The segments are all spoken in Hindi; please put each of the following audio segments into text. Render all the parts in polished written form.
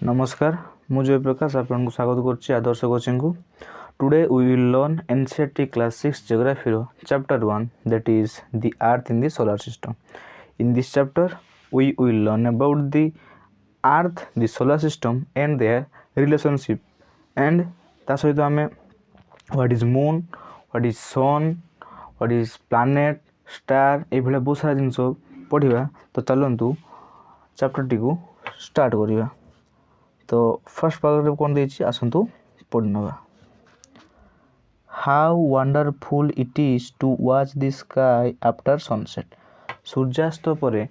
नमस्कार मु जय प्रकाश आपन को स्वागत करछि आदर्श कोचिंग को। Today we will learn NCERT class 6 geography रो chapter 1 that is the earth in the solar system. In this chapter we will learn about the earth, the solar system and their relationship, and ता सहित आमे what is moon, what is sun, what is planet, star ए भले बहुत सारा जिंस पढ़िबा। तो चलंतु चैप्टर टी को स्टार्ट करिबा। तो फर्स्ट पैराग्राफ कौन देछि आसंतु पढ़नबा। How wonderful it is to watch the sky after sunset. सूर्यास्त परे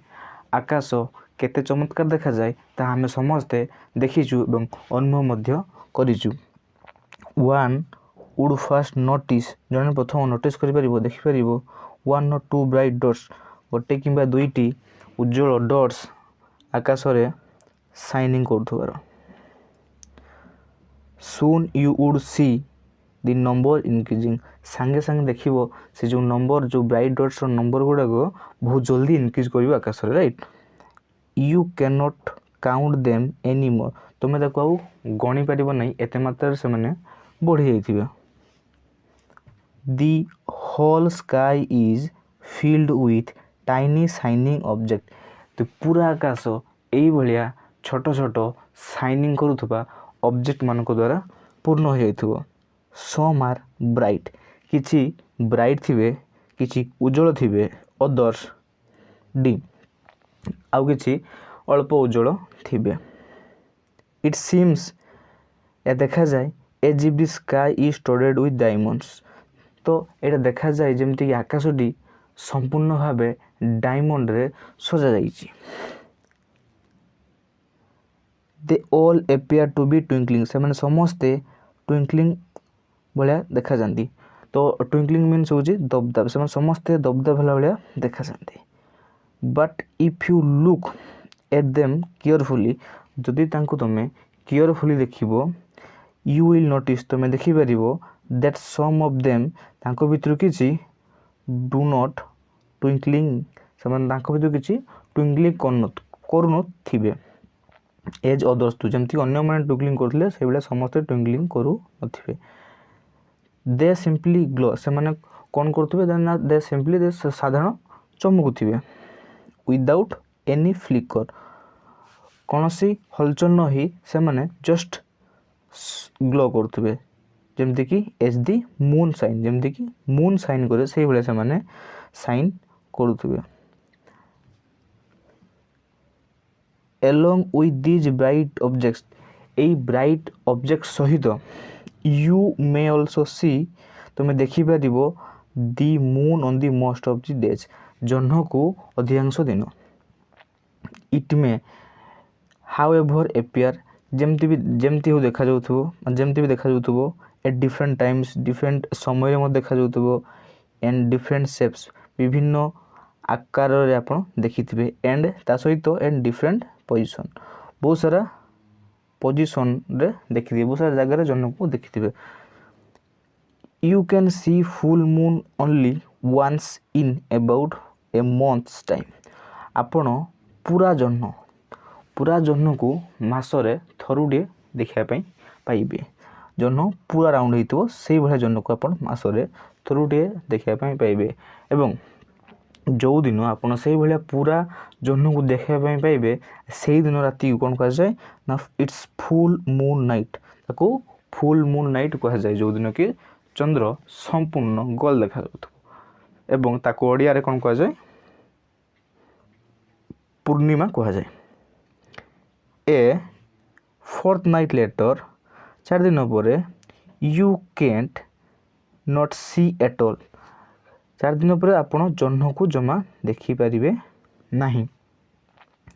आकाश केते चमत्कार देखा जाए ता हमें समस्ते देखिचु एवं अनुभव मध्य करिचु। वन वुड फर्स्ट नोटिस जने प्रथम नोटिस करि परिबो देखि परिबो one or two bright dots गोटे किंबा दुईटी उज्जवल डॉट्स आकाश रे शाइनिंग करथुवार। Soon you would see the number increasing। सांगे सांगे देखिबो से जो नंबर जो ब्राइट डॉट्स रो नंबर गुडा को बहुत जल्दी इंक्रीज करिबो आकाश रे, right. You cannot count them anymore। तुमे ताको आउ गणी परिबो नै एते मात्रा से माने बढ़ी जाइथिबे। The whole sky is filled with tiny shining object। तो पूरा आकाश एई भलिया छोटो छोटो शाइनिंग करूथबा ऑब्जेक्ट मान को द्वारा पूर्ण हो जाइथिबो। सम आर ब्राइट किछि ब्राइट थिबे किछि उज्जवल थिबे अदर्स डिम आउ किछि अल्प उज्जवल थिबे। इट सीम्स ए देखा जाए as if the sky is studded with diamonds. तो एटा देखा जाए जेमति कि आकाशटी संपूर्ण भाबे डायमंड रे सजा जाइछि। They all appear to be twinkling. से माने समस्ते ट्विंकलिंग भलिया देखा जांती। तो ट्विंकलिंग मीन्स होची दबदब। से माने समस्ते दबदब भला भलिया देखा जांती। But if you look at them carefully जदि तांको तमे केयरफुली देखिबो यू विल नोटिस तमे देखि परिबो दैट सम ऑफ देम तांको भितरु किछि डू नॉट ट्विंकलिंग। से माने तांको भितरु किछि ट्विंकलिंग करू थिबे एज अदर्स टू जेमति अन्य माने ट्विंकलिंग करथले से बेला समस्त ट्विंकलिंग करू नथिबे। दे सिंपली ग्लो। से माने कोन करथबे देन दे सिंपली दे साधारण चमकुथिबे विदाउट एनी फ्लिकर। कोनोसी हलचल न ही से माने जस्ट ग्लो करथबे जेमति कि एज दी मून साइन। जेमति कि मून साइन करे सेही बेला से माने sign करूथबे। along with these bright objects a bright object सहित you may also see तुमे देखि परिबो the moon on the most of the days। जह्न को अधिकांश दिन। it may however appear जेमति हो देखा जाउथबो जेमति भी देखा जाउथबो at different times different समय रे म देखा जाउथबो and different shapes विभिन्न आकार रे आपण देखिथिबे एंड ता सहित एंड डिफरेंट पोजीशन बहुत सारा पोजीशन रे देखिथिबे बहुत सारा जगह रे जन को देखिथिबे। You can see full moon only once in about a month's time. आपण पूरा जन्न को मास रे थरुडे देखिया पई पाइबे। जन्न पूरा राउंड हेतिबो सेही भला जन्न को आपण मास रे थरुडे देखिया पई पाइबे। एवं जो दिन आपन से भलिया पूरा जह्न को देखा पाइबे से दिन राति कौन कह जाए ना इट्स फुल मून नाइट। ताको फुल मून नाइट कह जाए जो दिन कि चंद्र संपूर्ण गोल देखा जाउथबो एवं ताको ओडिया रे कौन कह जाए पूर्णिमा कह जाए। ए फोर्थ नाइट लेटर 4 दिन परे you can't not see at all. 4 दिन पर आपण जह्न को जमा देखि परिबे नाही।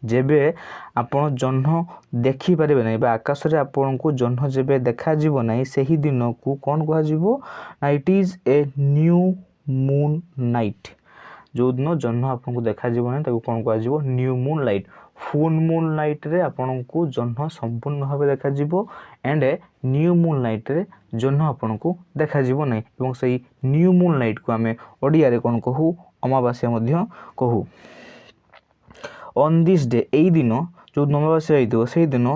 जेबे आपण जह्न देखि परिबे नै बा आकाश रे आपण को जह्न जेबे देखा जीवो नै सेही दिन को कोन कहा जीवो ना it is a new moon night. जो दिन जह्न आपण को देखा जीवो नै ताको कोन कहा जीवो new moon light. Full moon night रे आपण को जह्न संपूर्ण भाबे देखा जीवो एंड न्यू मून नाइट रे जह्न आपण को देखा जीवो नै एवं सही न्यू मून नाइट को हमें ओडिया रे कोन कहू अमावास्या मध्य कहू। ऑन दिस डे एई दिन जो अमावास्या होइतो सेही दिन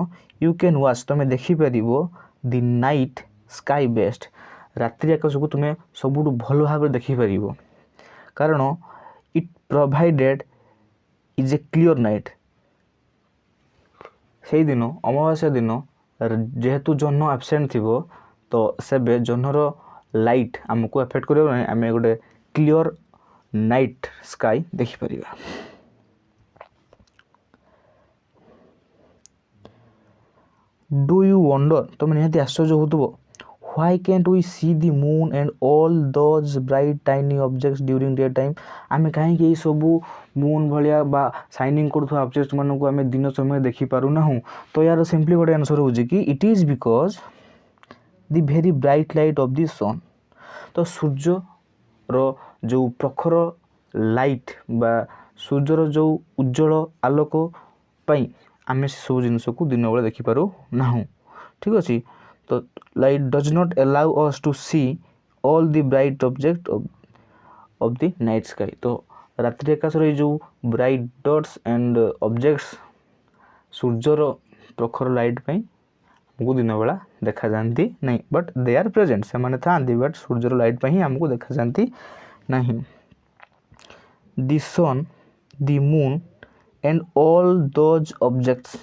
यू कैन वॉच तुम देखिपर द नाइट स्काई बेस्ट रात्रि आकाश को तुम सबुठ भल भाव देखिपर कारण it provided is a clear night से दिन अमावास्या दिन जेहेतु जह्न आबसेंट थी तो से जह्नर लाइट आमको एफेक्ट कर आम गोटे क्लियर नाइट स्काई देखिपर। डू यू वंडर तुम निहाती आश्चर्य हो why can't we see the moon and all those bright tiny objects during day time आम कहीं सबू मून भाया बा शाइनिंग करुवा ऑब्जेक्ट मानक आम दिन समय देखिपारूना तो यार सिंपली गोटे आंसर हो it is because the very bright light of the sun तो सूर्य रो जो प्रखर लाइट बा सूर्यर जो उज्जवल आलोक पाई आम से सब जिनस को दिन बेला देखिपारू ना ठीक अच्छे तो light does not allow us to see all the bright object of the night sky तो रात्रि आकाश जो ब्राइट डट्स एंड ऑब्जेक्ट्स सूर्यर प्रखर लाइट पाई हमको दिन बेला देखा जाती नहीं बट दे आर प्रेजेंट से माने था बट सूर्यर लाइट पाई हमको देखा जाती नहीं। The sun the moon and all those objects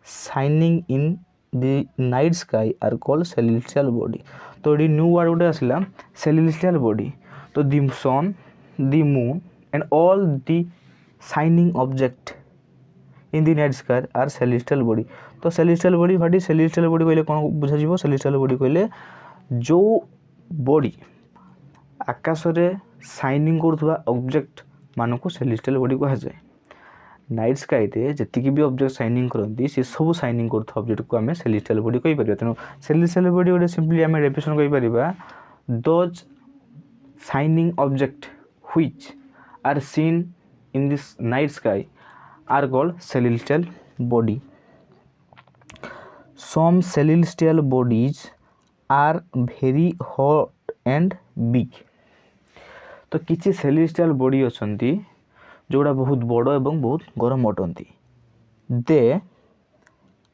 shining in the night sky are called celestial body तो ये न्यू वर्ड गोटे आसला सेलेस्टियल बॉडी तो the sun the moon and all the shining object in the night sky are celestial body तो सेलेस्टियल बॉडी भाटी सेलेस्टियल बॉडी कहले कौन बुझा सेलेस्टियल बॉडी कहले जो बॉडी आकाश रे शाइनिंग करुवा ऑब्जेक्ट मानक सेलेस्टियल बॉडी कहा जाए नाइट स्काई जी भी ऑब्जेक्ट शाइनिंग करती सी सब शाइनिंग कर ऑब्जेक्ट को आम सेलेस्टियल बॉडी कहीपर तेणु सेलेस्टियल बॉडी गोटे सिंपली आम डेफिनेशन कहीपर those shining object which are seen in this night sky are called celestial body. Some celestial bodies are very hot and big तो किसी सेलेस्टियल बॉडी अच्छी जोड़ा बहुत बड़ एवं बहुत गरम अटंती they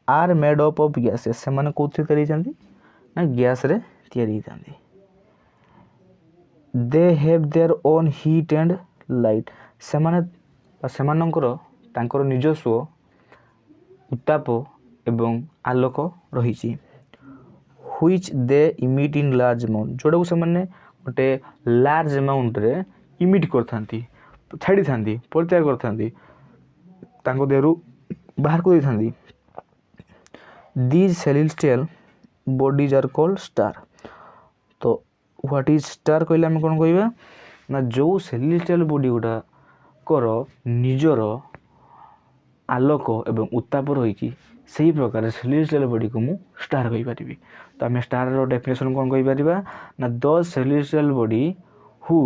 are made up of gases से माने कौन ना गैस रे तैयारी they have their own heat and light से तांकर निजस्व उत्ताप एवं आलोक रही which they emit in large amount जोड़ा को से गोटे लार्ज अमाउंट रे इमिट करथांती छाड़ी था परित्याग करता देहरु बाहर को these celestial bodies are called star तो व्हाट इज स्टार कहले आम कौन कहवा ना जो सेलेस्टियल बॉडी गुड़ा कर निजर आलोक एवं उत्ताप रही से प्रकार सेलेस्टियल बॉडी को मु स्टार कहि परिबी तो आम स्टार रो डेफिनेशन कौन कहि परिबा ना the celestial body who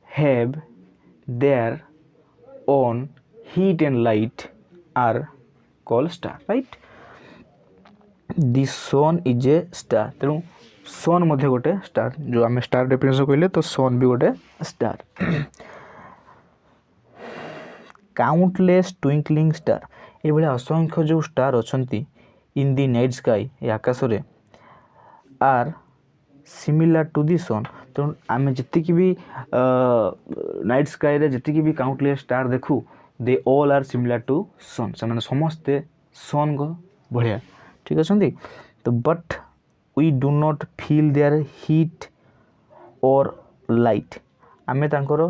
have their own heat and light are called star right the sun is a star तेणु सन मध्य गोटे स्टार जो आम स्टार डेफिनेशन कहले तो सन भी गोटे स्टार। काउंटलेस ट्विंकलिंग स्टार ये असंख्य जो स्टार अच्छी इन दी नाइट स्काई आकाश रे आर सिमिलर टू दी सन तेणु आम जी भी नाइट स्काई रे जी भी काउंटलेस स्टार देखू they all are similar to sun से समस्ते सन को भाया ठीक अच्छे तो but we do not feel their heat or light आमे तांकर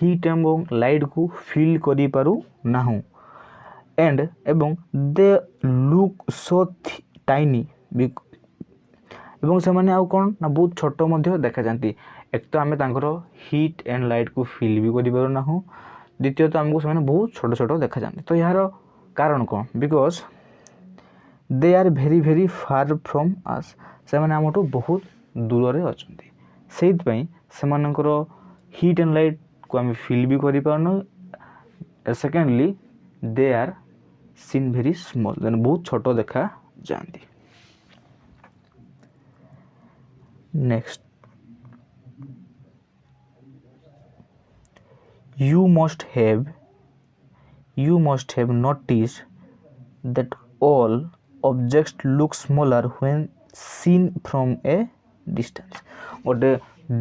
हीट एवं लाइट को फील करि पारू नाहू एंड एवं दे लुक सो टाइनी एवं से माने आउ कौन ना बहुत छोट मध्य देखा जाती एक तो आम हीट एंड लाइट को फील भी करूँ ना द्वितीय तो आमको से बहुत छोट छोट देखा जाती तो यार कारण कौन because they are very very far from us से आमठू बहुत दूर अच्छा से हीट एंड लाइट को आम फील भी करूँ secondly they are seen very small then बहुत छोट देखा जाती। Next you must have you must have noticed that all objects look smaller when seen from a distance. गोटे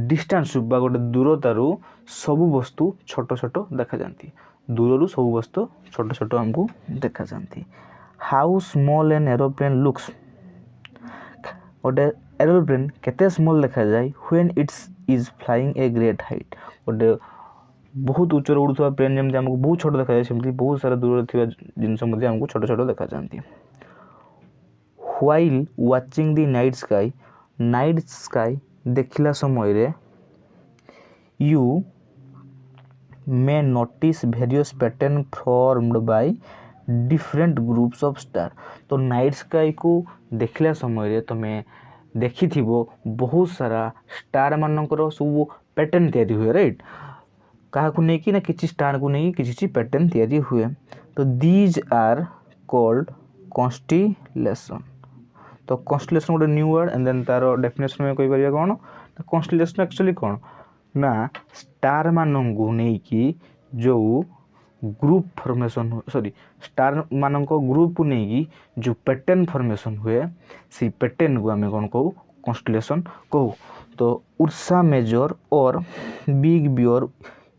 डिस्टेंस बा गोटे दूरतारू सबू वस्तु छोट छोट देखा जाती, दूररू सबू वस्तु छोट छोट हमको देखा जाती. How small an aeroplane looks, गोटे एरोप्लेन केते स्मॉल देखा जाए when it's is flying a great height. गोटे बहुत उच्चर उड़ुवा प्लेन जमी आमको बहुत छोट देखा जाए सेमती बहुत सारा दूर थी जिनस आमको छोट छोट देखा जाती. While watching the night sky देखला समय रे you may notice various pattern formed by different groups of star. तो नाइट स्काई को देखला समय रे तमे देखी थिबो बहुत सारा स्टार मानकर सब पैटर्न तैयारी हुए, राइट. क्या नहीं कि ना किसी स्टार को नहीं किसी पैटर्न तैयारी हुए. तो दीज आर कॉल्ड कॉन्स्टिलेशन. तो कॉन्स्टिलेशन गोटे न्यू वर्ड एंड देन तार डेफिनेशन में कहि परिया कोन कॉन्स्टिलेशन एक्चुअली कोन ना स्टार मानन को नहीं कि जो ग्रुप फॉर्मेशन सॉरी स्टार मानन को ग्रुप को नहीं कि जो पैटर्न फॉर्मेशन हुए सी पैटर्न को आम कौन कहू कॉन्स्टिलेशन कहू. तो उर्सा मेजर और big bear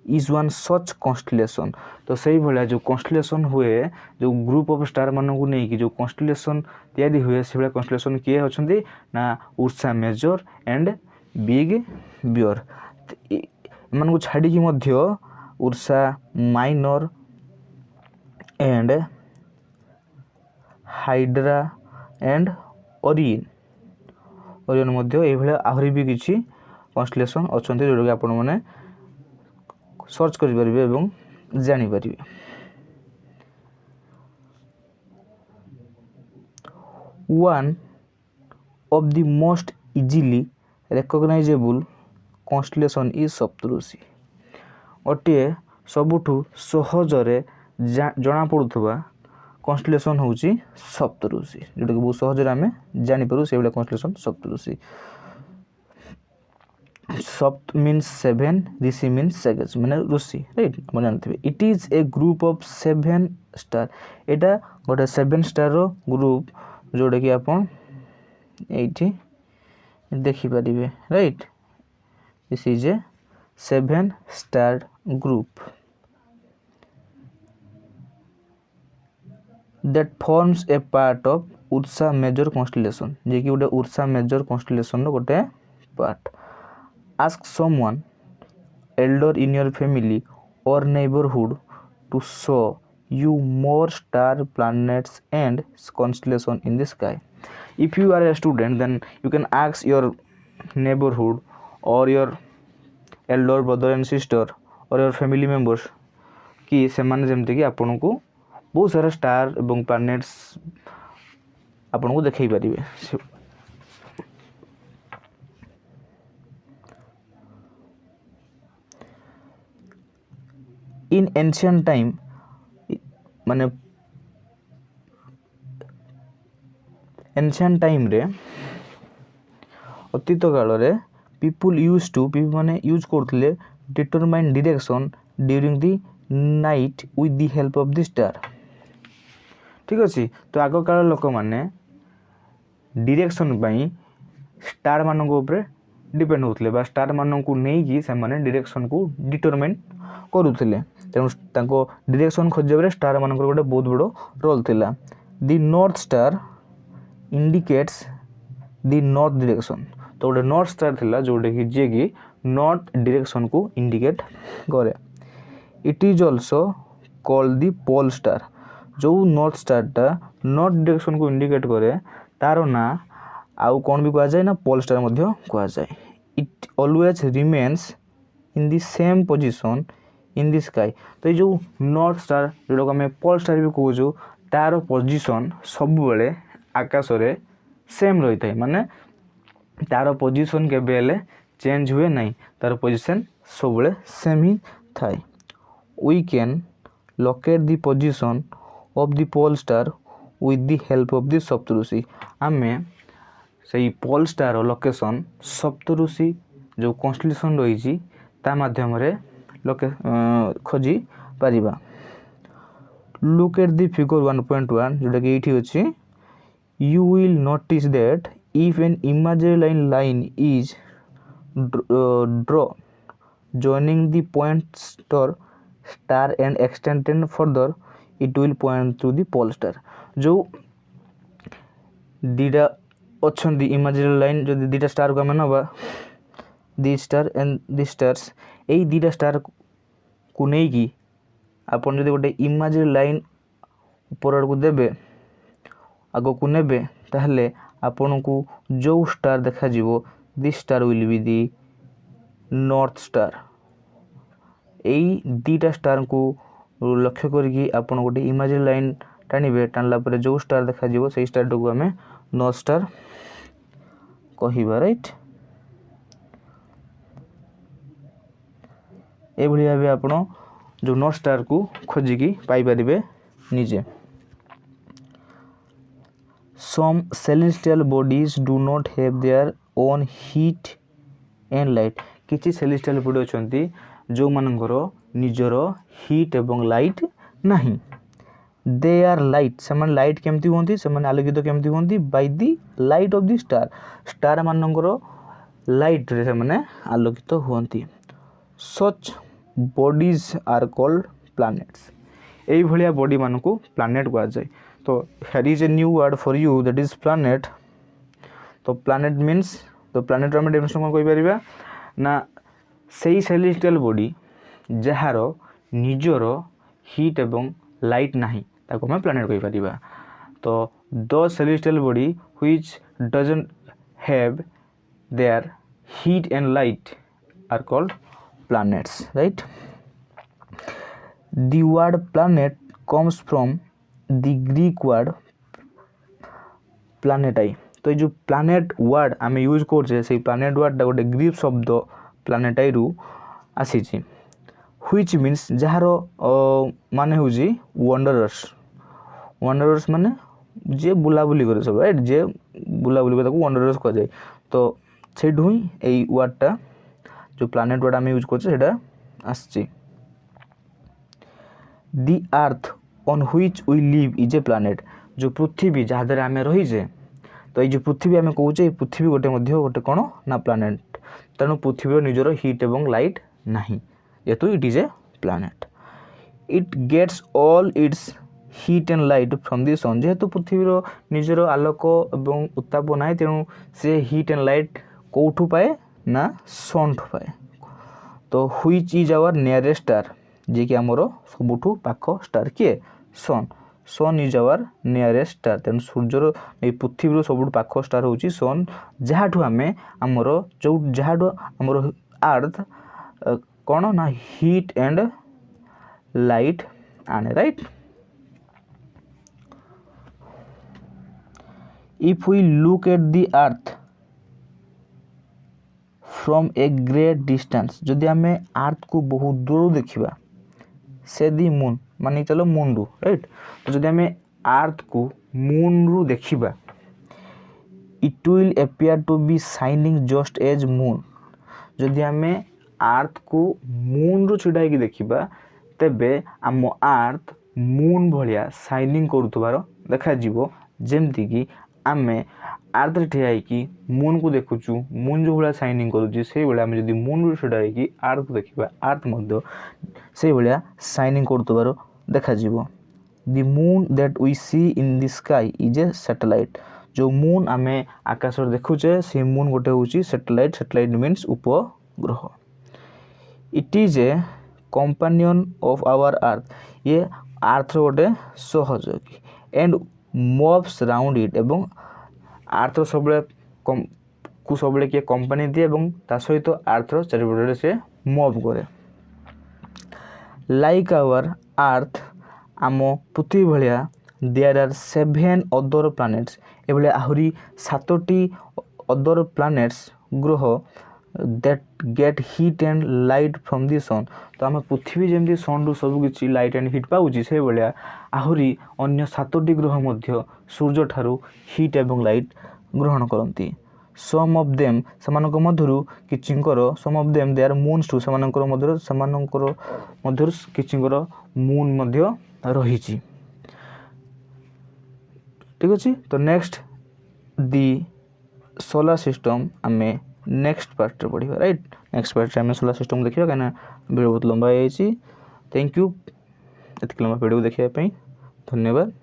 is one such constellation. तो सही भाया जो कॉन्स्टिलेशन हुए जो ग्रुप ऑफ स्टार मानन को नहीं कि जो कॉन्स्टिलेशन तैयारी हुए से भाया कॉन्स्टिलेशन किए होछंती ना Ursa Major and Big Bear. मान को छाड़ी की मध्य Ursa Minor and Hydra and Orion मध्य ये भाया आहरी भी किसी कॉन्स्टिलेशन अच्छे जोटा कि आपण मैंने सर्च करें एवं जानीपर. One of the most easily recognisable constellation is Saptarishi. गोटे सबुठु सहजरे जना पड़ुवा कॉन्स्टिलेशन होची सप्तऋषि जोटा कि बहुत सहजरे आम जानीपर से कॉन्स्टिलेशन सप्तऋषि. सप्त मीन्स 7, ऋषि मीन्स सेगेज माने ऋषि, राइट. आप जानते it is a group of 7 star. एटा गोटे 7 स्टार रो ग्रुप जोटा कि आप देखिपारे, right. This is a 7 star group that forms a part of Ursa Major constellation जे कि गोटे उर्सा मेजर कॉन्स्टिलेशन रो गोटे part. Ask someone elder in your family or neighborhood to show you more star, planets and constellation in the sky. If you are a student, then you can ask your neighborhood or your elder brother and sister or your family members कि सेमाने जेमते कि आपन को बहुत सारा स्टार एवं प्लैनेट्स आपन को देखै परिबे. इन एंशिएंट टाइम माने एंशिएंट टाइम रे अतीत काल रे पीपुल माने यूज करथिले determine direction during the night with the help of the star. ठीक अछि. तो आगो काल लोक माने डायरेक्शन पई स्टार मानन को ऊपर डिपेंड होतले बा स्टार मानन को नै कि से माने डायरेक्शन को डिटरमाइन करूथिले. तेणु तांको डायरेक्शन खोजबे स्टार मानकर गोटे बहुत बड़ रोल थिला. The north star indicates the north direction. तो गोटे नॉर्थ स्टार थिला जोटे कि जे कि नॉर्थ डायरेक्शन को इंडिकेट करे. It is also called the pole star. जो नॉर्थ स्टार टा नॉर्थ डायरेक्शन को इंडिकेट करे तार ना आउ कोन भी कहा जाए ना पोल स्टार मध्य कहा जाए. It always remains in the same position in the sky. तो ये जो नॉर्थ स्टार जोटा आम पोल स्टार भी कहूँ तार पोजीशन सब बेले आकाश रे सेम रही था माने तार पोजीशन केबेले चेंज हुए नहीं तार पोजीशन सब बेले सेम ही थाए. We can locate the position of the pole star with the help of the Saptarishi. आमे सही पोल स्टार लोकेशन सप्तऋषि जो कॉन्स्टिलेशन रही ता माध्यम रे लोके खोजी Paribas. Look at the figure 1.1 जोटा कि ये अच्छी you will notice that if an imaginary line is drawn joining the point star and extended further it will point to the pole star जो दीटा अच्छी इमेजिनरी लाइन जो दीटा स्टार को आम ना दि स्टार एंड दि स्टार्स यही दीटा स्टार को लेकिन आपन जो गोटे इमेजिनरी लाइन ऊपर आड़ को देबे आग को नेबे ताहले आपन को जो स्टार देखा जीवो this star will be the north star यही दीटा स्टार को लक्ष्य करके आपन गोटे इमेजिनरी लाइन टाणिबे टाणला परे जो स्टार देखा जीवो से स्टार को आम नॉर्थ स्टार कहिबा राइट ए भली भाबे आपन जो नॉर्थ स्टार को खोजिकी पाई परिबे निजे Some celestial bodies do not have their own heat and light. किछि celestial body अछंती जो मानकर निजर हीट एवं लाइट नहीं they are light समान लाइट केमती होंती समान आलोकित केमती होंती by the light of the star star मानकर लाइट रे समान आलोकित होंती such bodies are called planets एई भलिया बॉडी मानकू प्लैनेट कहा जाए तो here is a new word for you that is planet तो planet means तो planet हम डेफिनेशन कौन कहि परिबा ना सेही सेलेस्टियल बॉडी जहार निजर हीट एवं लाइट नहीं ताको हम प्लैनेट कहि परिबा तो the celestial body which doesn't have their heat and light are called planets right the word planet comes from the Greek word planetai तो ये जो planet word आम यूज करछे से planet word गोटे ग्रीक शब्द planetai रु आसी which means जहार माने होजी wanderers माने जे बुलाबुली करे सब राइट जे बुलाबुली ताको wanderers कह जाय तो सेठु ही एई वर्ड टा जो planet word आम यूज करछे सेटा आसी the earth on which we live is a planet जो पृथ्वी जहाँ द्वारा आम रहीजे तो ये जो पृथ्वी आम कहे पृथ्वी गोटे गोटे कौन ना प्लानेट तेणु पृथ्वी निजर हीट एवं लाइट नहीं जेहेतु it is a planet it gets all its heat and light from the sun जेहेतु पृथ्वीर निजर आलोक एवं उत्ताप ना तेणु से हीट एंड लाइट कौठू पाए ना सन ठू पाए तो which is our nearest star जे कि आमर सबुठू पाख स्टार किए sun sun is our nearest star तेणु सूर्यर ये पृथ्वी सबुठू पाख स्टार होची सन जहाँठू आम आमर जो जहाँठू आमर अर्थ कौन ना हीट एंड लाइट आने right if we look at the earth from a great distance जदि आम अर्थ को बहुत दूर देखा से दी मून मान चलो मून रू राइट तो जदि आम अर्थ को मून रू देखा it will appear to be shining just as moon जदि आम अर्थ को मून रू छिड़ा होगी देखा तेबे आम अर्थ मून भाया शाइनिंग करुवार देखा जमती कि आम अर्थ ठिया होगी मून को देखुचु मून जो भाया शाइनिंग करुच्ची से भाया आम जब मून रू छिड़ा होगी अर्थ को देखा अर्थ से भाया शाइनिंग करुवार देखा the moon that we see in the sky is a satellite जो मून आम आकाश देखुचे से मून गोटे हूँ सैटेलाइट सैटेलाइट मीन्स उपग्रह it is a companion of our earth ये अर्थ गोटे सहयोगी एंड मूव्स राउंड इट एवं अर्थ सब को सब किए कंपानी दिए ता सहित अर्थ चारिपटे से मूव करे लाइक आवर अर्थ आम पृथ्वी भाया देयर आर 7 अदर प्लैनेट्स ये आहरी 7टी अदर प्लैनेट्स ग्रह that get heat and light from the sun तो आम पृथ्वी जमी सन रू सबकि लाइट एंड हीट पाऊँ से भाया आहरी अन्य 7टी ग्रह मध्य सूर्य ठारू हीट एवं लाइट ग्रहण करती सम ऑफ देम सेमानक मध्यरु किचिंकर some of them they are moons too सेमानकर मध्यरु किचिंकर मून मध्य रही। ठीक अच्छे। तो नेक्स्ट दी सोलार सिस्टम आम नेक्स्ट पार्ट पढ़ा राइट। नेक्स्ट पार्ट आम सोलार सिस्टम देखा कहीं वीडियो बहुत लंबा है। थैंक यू एत लंबा वीडियो देखा धन्यवाद।